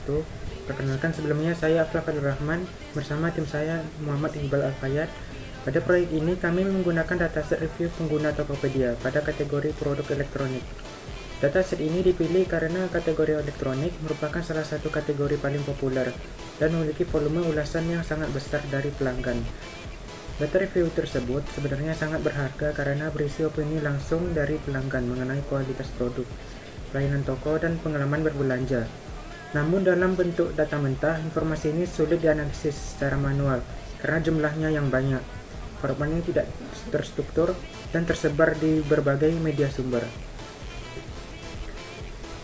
wabarakatuh. Perkenalkan, sebelumnya saya Afla Fadil Rahman bersama tim saya Muhammad Iqbal Al-Fayad. Pada proyek ini kami menggunakan dataset review pengguna Tokopedia pada kategori produk elektronik. Dataset ini dipilih karena kategori elektronik merupakan salah satu kategori paling populer dan memiliki volume ulasan yang sangat besar dari pelanggan. Data review tersebut sebenarnya sangat berharga karena berisi opini langsung dari pelanggan mengenai kualitas produk, pelayanan toko, dan pengalaman berbelanja. Namun dalam bentuk data mentah, informasi ini sulit dianalisis secara manual karena jumlahnya yang banyak. Formatnya tidak terstruktur dan tersebar di berbagai media sumber.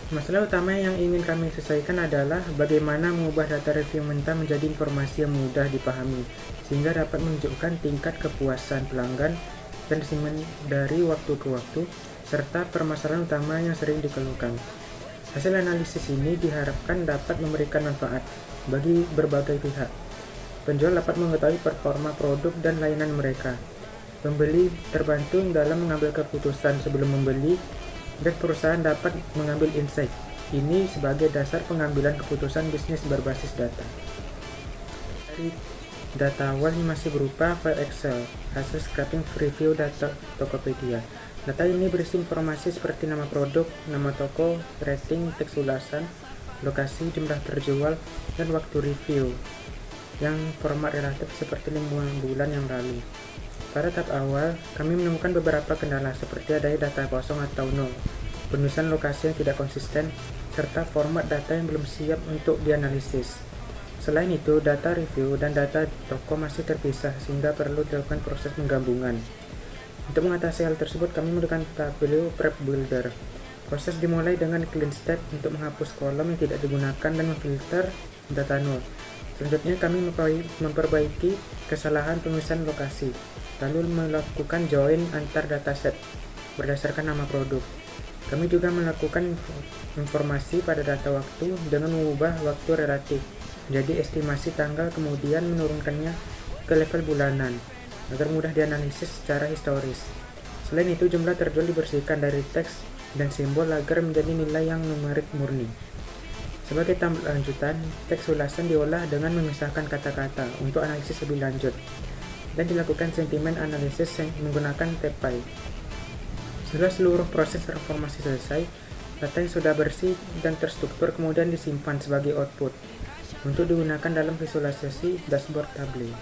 Masalah utama yang ingin kami selesaikan adalah bagaimana mengubah data review mentah menjadi informasi yang mudah dipahami, sehingga dapat menunjukkan tingkat kepuasan pelanggan dan sentimen dari waktu ke waktu, serta permasalahan utama yang sering dikeluhkan. Hasil analisis ini diharapkan dapat memberikan manfaat bagi berbagai pihak. Penjual dapat mengetahui performa produk dan layanan mereka. Pembeli terbantu dalam mengambil keputusan sebelum membeli, dan perusahaan dapat mengambil insight ini sebagai dasar pengambilan keputusan bisnis berbasis data. Dari data awal ini masih berupa file Excel, hasil scraping review data Tokopedia. Data ini berisi informasi seperti nama produk, nama toko, rating, teks ulasan, lokasi, jumlah terjual, dan waktu review yang format relatif seperti 5 bulan yang lalu. Pada tahap awal, kami menemukan beberapa kendala seperti adanya data kosong atau nol, penulisan lokasi yang tidak konsisten, serta format data yang belum siap untuk dianalisis. Selain itu, data review dan data toko masih terpisah sehingga perlu dilakukan proses penggabungan. Untuk mengatasi hal tersebut, kami menggunakan Tableau Prep Builder. Proses dimulai dengan clean step untuk menghapus kolom yang tidak digunakan dan memfilter data nol. Selanjutnya, kami memperbaiki kesalahan penulisan lokasi, lalu melakukan join antar dataset berdasarkan nama produk. Kami juga melakukan informasi pada data waktu dengan mengubah waktu relatif jadi estimasi tanggal, kemudian menurunkannya ke level bulanan agar mudah dianalisis secara historis. Selain itu, jumlah terjual dibersihkan dari teks dan simbol agar menjadi nilai yang numerik murni. Sebagai tahap lanjutan, teks ulasan diolah dengan memisahkan kata-kata untuk analisis lebih lanjut dan dilakukan sentimen analisis menggunakan TPI. Setelah seluruh proses transformasi selesai, data yang sudah bersih dan terstruktur kemudian disimpan sebagai output untuk digunakan dalam visualisasi dashboard Tableau.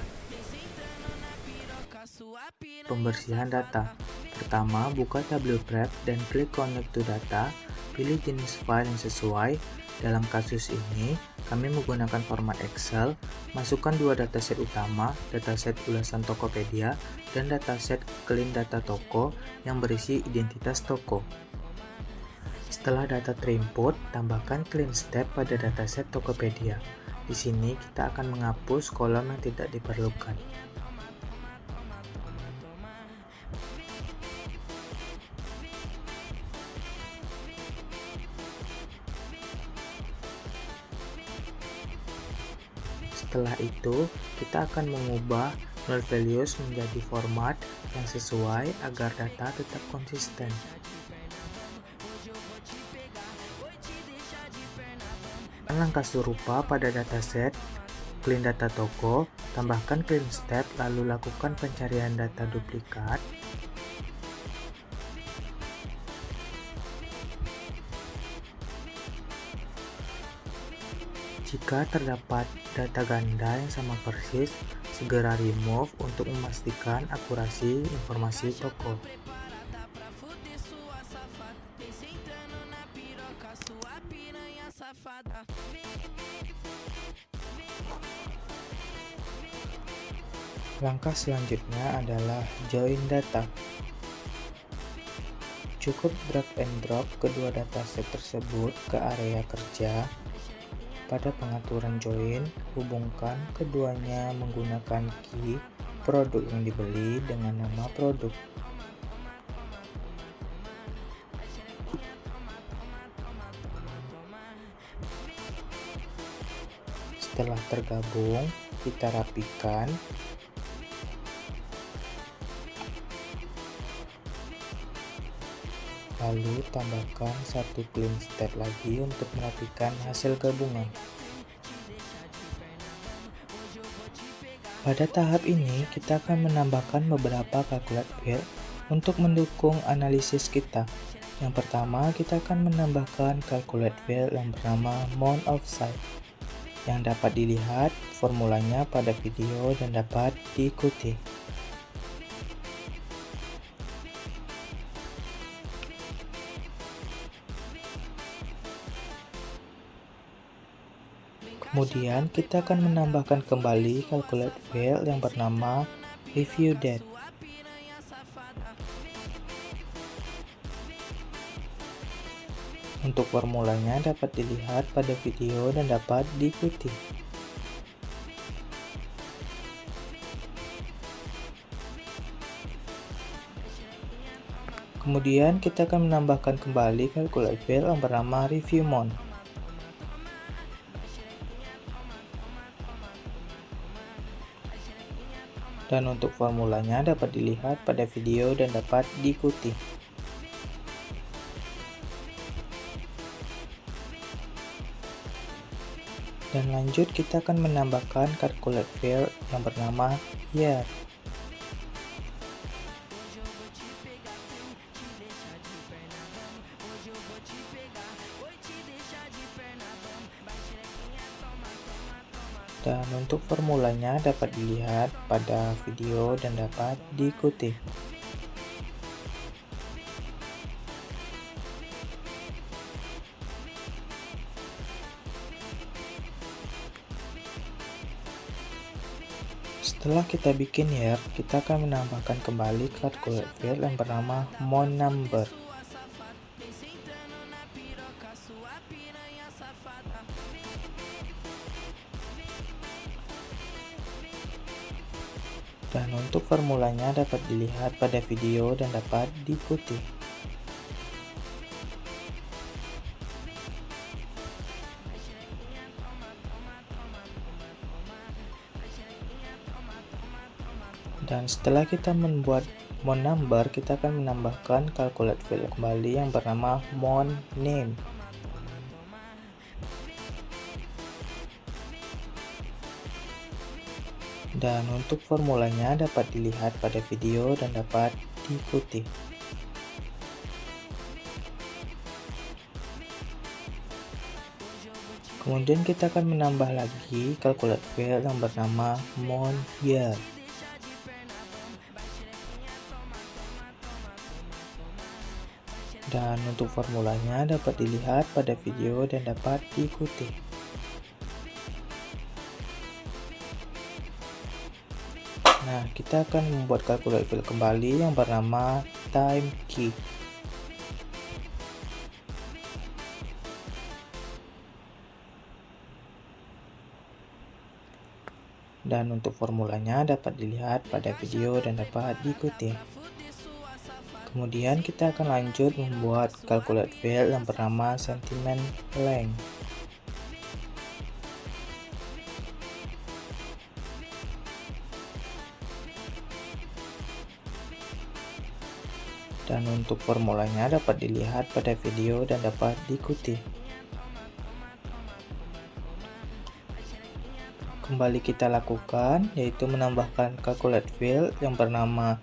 Pembersihan data. Pertama, buka Tableau Prep dan klik Connect to Data. Pilih jenis file yang sesuai. Dalam kasus ini, kami menggunakan format Excel. Masukkan 2 dataset utama, dataset ulasan Tokopedia dan dataset clean data toko yang berisi identitas toko. Setelah data terinput, tambahkan clean step pada dataset Tokopedia. Di sini kita akan menghapus kolom yang tidak diperlukan. Setelah itu, kita akan mengubah null values menjadi format yang sesuai agar data tetap konsisten. Langkah serupa pada dataset clean data toko, tambahkan clean step lalu lakukan pencarian data duplikat. Jika terdapat data ganda yang sama persis, segera remove untuk memastikan akurasi informasi toko. Langkah selanjutnya adalah join data. Cukup drag and drop kedua dataset tersebut ke area kerja. Pada pengaturan join, hubungkan keduanya menggunakan key produk yang dibeli dengan nama produk. Setelah tergabung, kita rapikan. Lalu tambahkan satu clean step lagi untuk merapikan hasil gabungan. Pada tahap ini, kita akan menambahkan beberapa calculate field untuk mendukung analisis kita. Yang pertama, kita akan menambahkan calculate field yang bernama amount of size, yang dapat dilihat formulanya pada video dan dapat diikuti. Kemudian kita akan menambahkan kembali calculate field yang bernama review date. Untuk formulanya dapat dilihat pada video dan dapat diikuti. Kemudian kita akan menambahkan kembali calculate field yang bernama review amount. Dan untuk formulanya dapat dilihat pada video dan dapat diikuti. Dan lanjut kita akan menambahkan calculate field yang bernama year. Dan untuk formulanya dapat dilihat pada video dan dapat diikuti. Setelah kita bikin year, kita akan menambahkan kembali calculate field yang bernama month number. Dan untuk formulanya dapat dilihat pada video dan dapat diikuti. Dan setelah kita membuat month number, kita akan menambahkan calculate field kembali yang bernama month name. Dan untuk formulanya dapat dilihat pada video dan dapat diikuti. Kemudian kita akan menambah lagi calculate field yang bernama month year. Dan untuk formulanya dapat dilihat pada video dan dapat diikuti. Nah, kita akan membuat calculate field kembali yang bernama time key. Dan untuk formulanya dapat dilihat pada video dan dapat diikuti. Kemudian kita akan lanjut membuat calculate field yang bernama sentiment length. Dan untuk formulanya dapat dilihat pada video dan dapat diikuti. Kembali kita lakukan, yaitu menambahkan calculate field yang bernama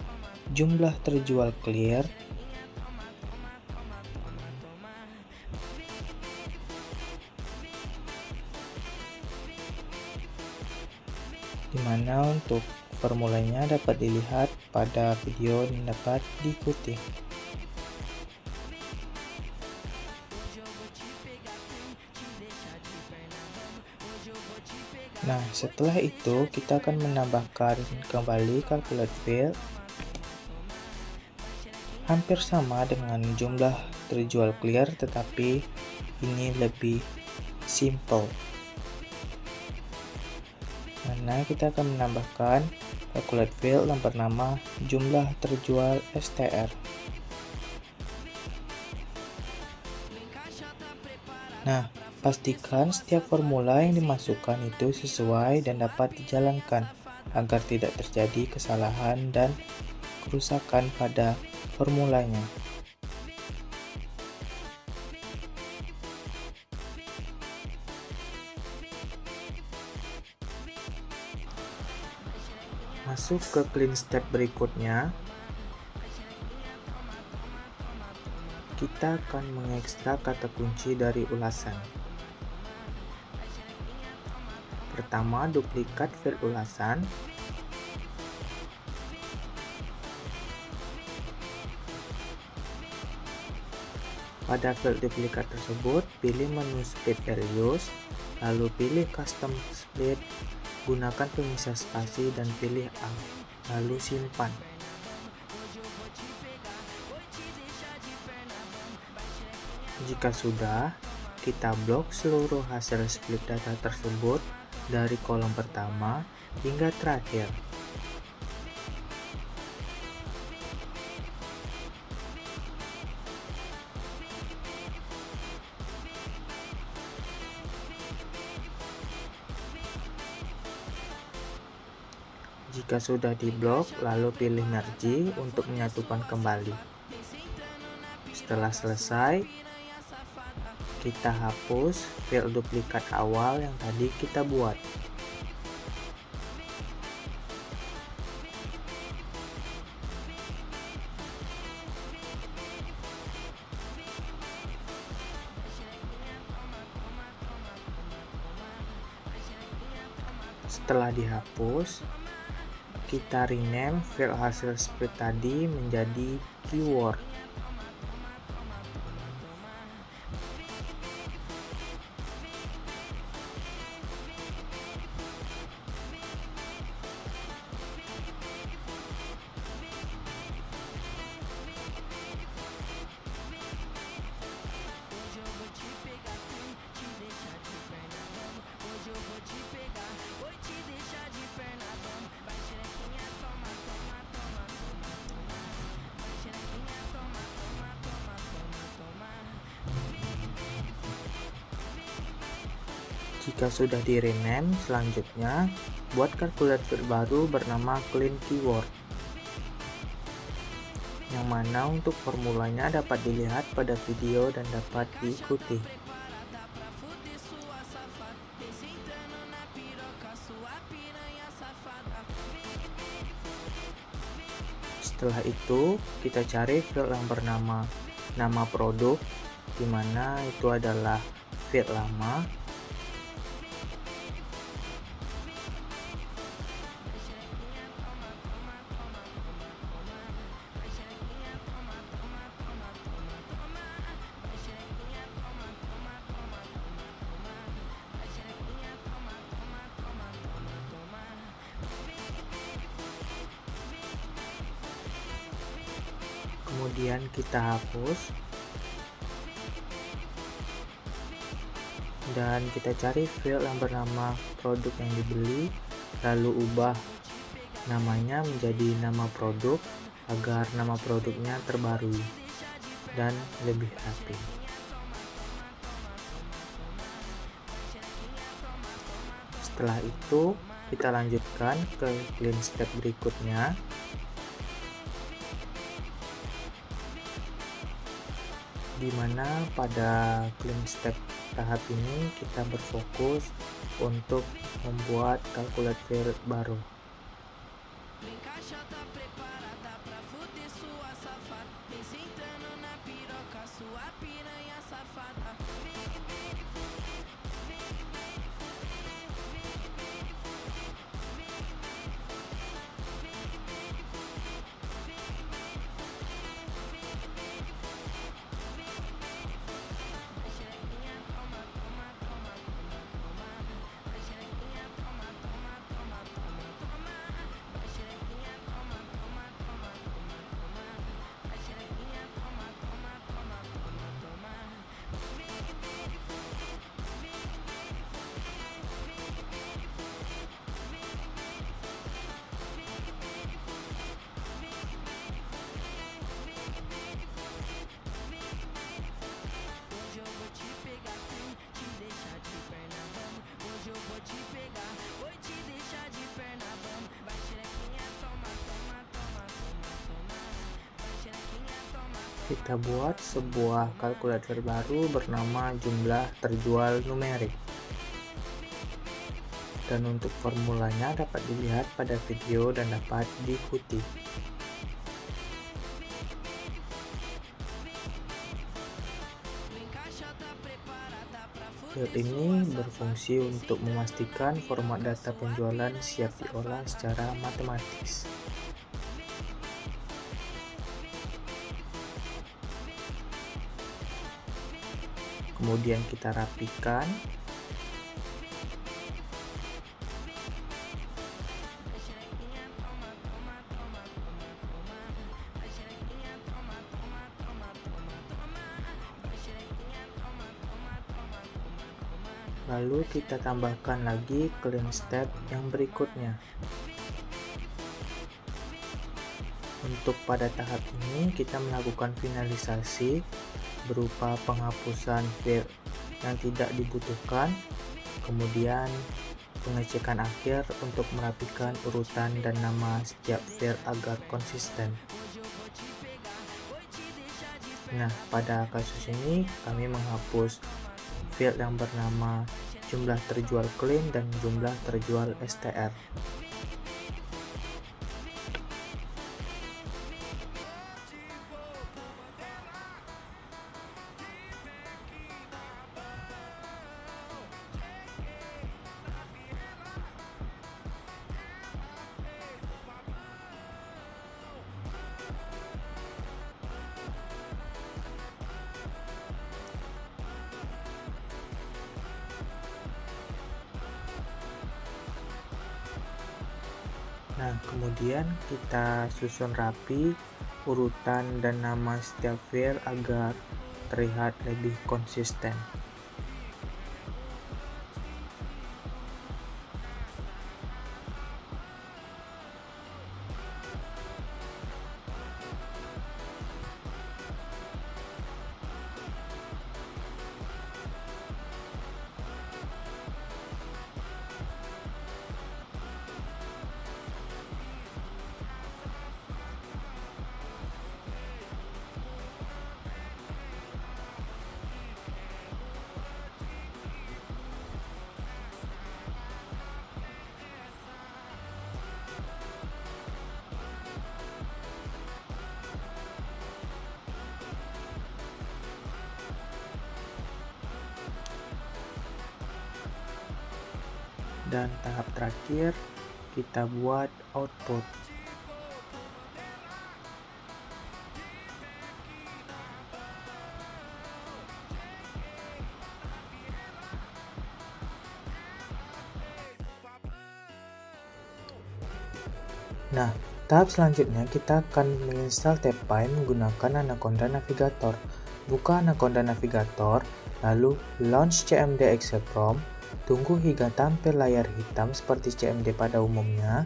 jumlah terjual clear, dimana untuk formulanya dapat dilihat pada video dan dapat diikuti. Nah, setelah itu kita akan menambahkan kembali calculate field hampir sama dengan jumlah terjual clear, tetapi ini lebih simple. Karena kita akan menambahkan calculate field yang bernama jumlah terjual STR. Nah, pastikan setiap formula yang dimasukkan itu sesuai dan dapat dijalankan agar tidak terjadi kesalahan dan kerusakan pada formulanya. Masuk ke clean step berikutnya. Kita akan mengekstrak kata kunci dari ulasan. Pertama, duplikat field ulasan. Pada field duplikat tersebut, pilih menu Split Values, lalu pilih Custom Split, gunakan pemisah spasi dan pilih Alt, lalu simpan. Jika sudah, kita blok seluruh hasil split data tersebut dari kolom pertama hingga terakhir. Jika sudah diblok, lalu pilih Merge untuk menyatukan kembali. Setelah selesai, kita hapus field duplikat awal yang tadi kita buat. Setelah dihapus, kita rename field hasil split tadi menjadi keyword. Jika sudah di rename, selanjutnya buat kalkulator baru bernama clean keyword, yang mana untuk formulanya dapat dilihat pada video dan dapat diikuti. Setelah itu, kita cari field yang bernama nama produk, di mana itu adalah field lama. Kemudian kita hapus dan kita cari field yang bernama produk yang dibeli, lalu ubah namanya menjadi nama produk agar nama produknya terbarui dan lebih rapi. Setelah itu kita lanjutkan ke clean step berikutnya. Di mana pada clean step tahap ini kita berfokus untuk membuat kalkulator baru. Kita buat sebuah kalkulator baru bernama jumlah terjual numerik. dan untuk formulanya dapat dilihat pada video dan dapat diikuti. Field ini berfungsi untuk memastikan format data penjualan siap diolah secara matematis. Kemudian kita rapikan. Lalu kita tambahkan lagi clean step yang berikutnya. Untuk pada tahap ini kita melakukan finalisasi berupa penghapusan field yang tidak dibutuhkan, kemudian pengecekan akhir untuk merapikan urutan dan nama setiap field agar konsisten. Nah, pada kasus ini kami menghapus field yang bernama jumlah terjual clean dan jumlah terjual STR. Nah, kemudian kita susun rapi urutan dan nama setiap field agar terlihat lebih konsisten. Dan tahap terakhir kita buat output. Nah, tahap selanjutnya kita akan menginstal Tappy menggunakan Anaconda Navigator. Buka Anaconda Navigator, lalu launch CMD Excel Prom. Tunggu hingga tampil layar hitam seperti CMD pada umumnya.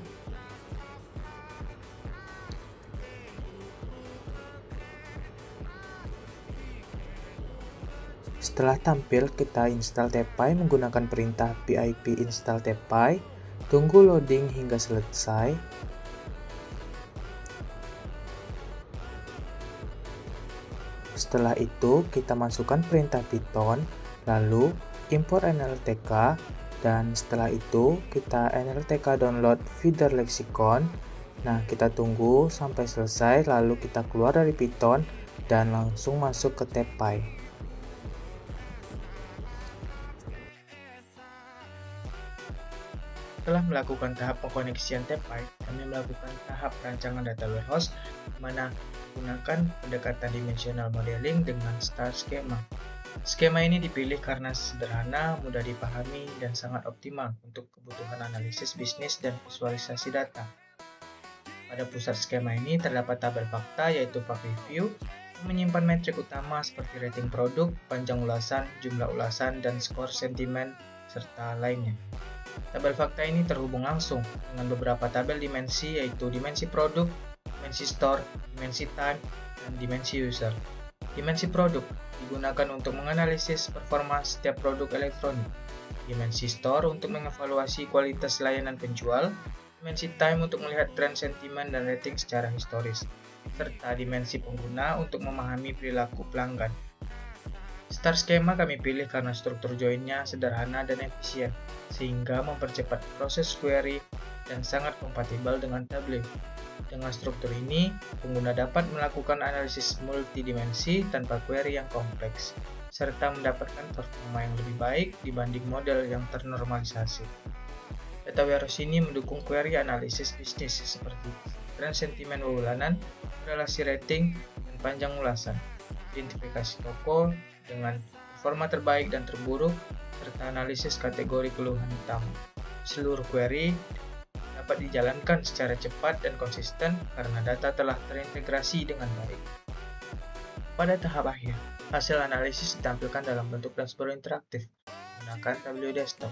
Setelah tampil, kita install Tappy menggunakan perintah pip install Tappy. Tunggu loading hingga selesai. Setelah itu, kita masukkan perintah Python, lalu import NLTK, dan setelah itu kita NLTK download feeder lexicon. Nah, kita tunggu sampai selesai, lalu kita keluar dari Python dan langsung masuk ke Tappy. Setelah melakukan tahap pengkoneksian Tappy, kami melakukan tahap rancangan data warehouse, di mana menggunakan pendekatan dimensional modeling dengan star schema. Skema ini dipilih karena sederhana, mudah dipahami, dan sangat optimal untuk kebutuhan analisis bisnis dan visualisasi data. Pada pusat skema ini terdapat tabel fakta yaitu Fact Review yang menyimpan metrik utama seperti rating produk, panjang ulasan, jumlah ulasan, dan skor sentimen, serta lainnya. Tabel fakta ini terhubung langsung dengan beberapa tabel dimensi yaitu dimensi produk, dimensi store, dimensi time, dan dimensi user. Dimensi produk digunakan untuk menganalisis performa setiap produk elektronik. Dimensi store untuk mengevaluasi kualitas layanan penjual. Dimensi time untuk melihat tren sentimen dan rating secara historis. Serta dimensi pengguna untuk memahami perilaku pelanggan. Star Schema kami pilih karena struktur join-nya sederhana dan efisien, sehingga mempercepat proses query dan sangat kompatibel dengan Tableau. Dengan struktur ini, pengguna dapat melakukan analisis multidimensi tanpa query yang kompleks, serta mendapatkan performa yang lebih baik dibanding model yang ternormalisasi. Data warehouse ini mendukung query analisis bisnis seperti tren sentimen bulanan, relasi rating, dan panjang ulasan, identifikasi toko dengan performa terbaik dan terburuk, serta analisis kategori keluhan utama. Seluruh query dapat dijalankan secara cepat dan konsisten karena data telah terintegrasi dengan baik. Pada tahap akhir, hasil analisis ditampilkan dalam bentuk dashboard interaktif menggunakan Tableau Desktop.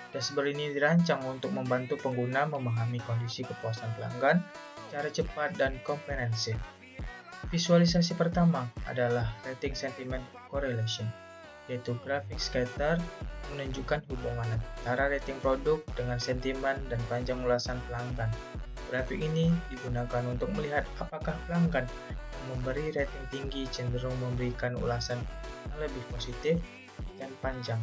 Dashboard ini dirancang untuk membantu pengguna memahami kondisi kepuasan pelanggan secara cepat dan komprehensif. Visualisasi pertama adalah Rating Sentiment Correlation, yaitu grafik scatter menunjukkan hubungan antara rating produk dengan sentimen dan panjang ulasan pelanggan. Grafik ini digunakan untuk melihat apakah pelanggan yang memberi rating tinggi cenderung memberikan ulasan yang lebih positif dan panjang.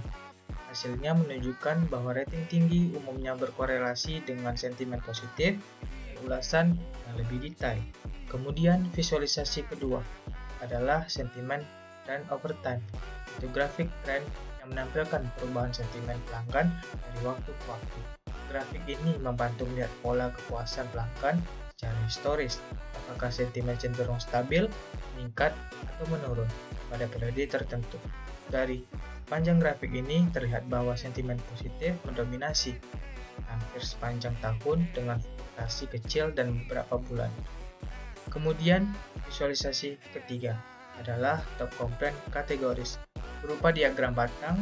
Hasilnya menunjukkan bahwa rating tinggi umumnya berkorelasi dengan sentimen positif dan ulasan yang lebih detail. Kemudian visualisasi kedua adalah sentimen trend over time, yaitu grafik tren yang menampilkan perubahan sentimen pelanggan dari waktu ke waktu. Grafik ini membantu melihat pola kepuasan pelanggan secara historis, apakah sentimen cenderung stabil, meningkat, atau menurun pada periode tertentu. Dari panjang grafik ini terlihat bahwa sentimen positif mendominasi hampir sepanjang tahun dengan fluktuasi kecil dan beberapa bulan. Kemudian, visualisasi ketiga adalah top complaint kategoris, berupa diagram batang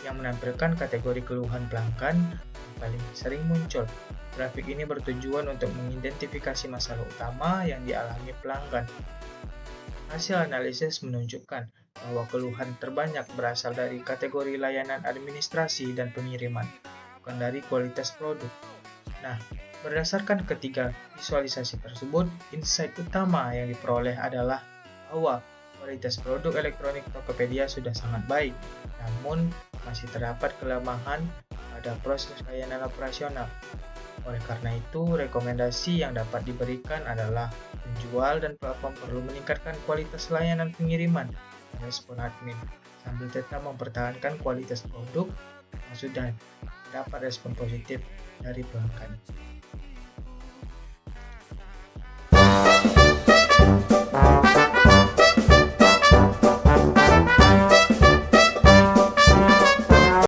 yang menampilkan kategori keluhan pelanggan yang paling sering muncul. Grafik ini bertujuan untuk mengidentifikasi masalah utama yang dialami pelanggan. Hasil analisis menunjukkan bahwa keluhan terbanyak berasal dari kategori layanan administrasi dan pengiriman, bukan dari kualitas produk. Nah, berdasarkan ketiga visualisasi tersebut, insight utama yang diperoleh adalah bahwa kualitas produk elektronik Tokopedia sudah sangat baik, namun masih terdapat kelemahan pada proses layanan operasional. Oleh karena itu, rekomendasi yang dapat diberikan adalah penjual dan platform perlu meningkatkan kualitas layanan pengiriman dan respon admin, sambil tetap mempertahankan kualitas produk yang sudah dapat respon positif dari pelanggan.